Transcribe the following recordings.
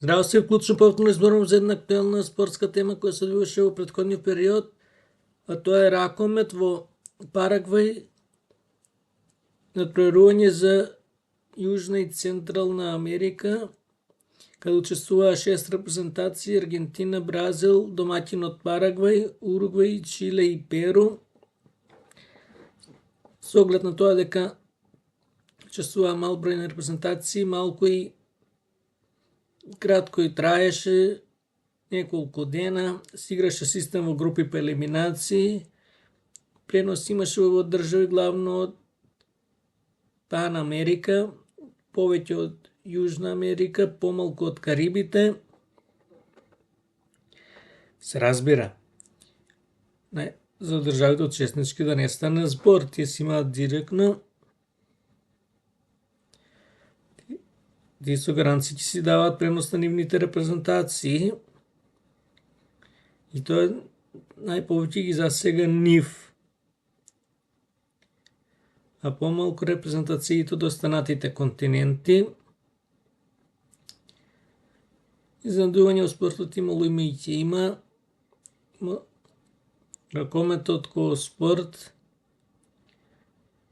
Здраво се, вклучно повторно изборувам за една актуелна спортска тема која се одвиваше во претходниот период, а тоа е ракомет во Парагвај, надпреварување за Јужна и Централна Америка, каде учествуваа 6 репрезентации: Аргентина, Бразил, домаќинот Парагвај, Уругвај, Чиле и Перу. Со оглед на тоа дека учествуваа мал број на репрезентации, малку и кратко и траеше, неколку дена, се играше систем во групи по елиминации, пренос имаше во држави главно од Пан Америка, повеќе од Јужна Америка, помалку од Карибите. Се разбира, за државите од учеснички да не стане збор, тие си имаат директно, тие со гаранција ќе си даваат пренос на нивните репрезентации и тоа најповеќе ги засега нив, а помалку репрезентациите од останатите континенти. Изненадување во спортот имало има и ќе има. Ракометот како спорт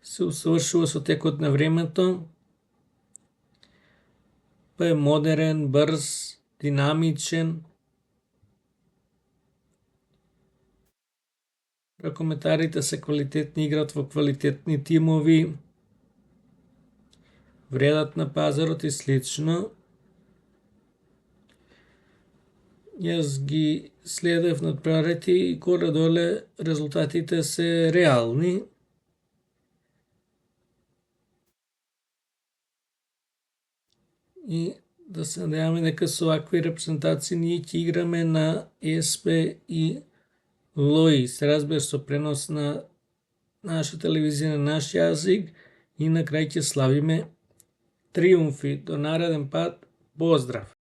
се усовршува со текот на времето, па е модерен, брз, динамичен. Ракометарите се квалитетни, играат во квалитетни тимови, вредат на пазарот и слично. Јас ги следев надпреварите и горе-доле резултатите се реални. И да се надеваме дека со вакви репрезентации ние ќе играме на ЕСП и ЛОИ, се разбира со пренос на наша телевизија на наш јазик и на крај ќе славиме триумфи. До нареден пат, поздрав!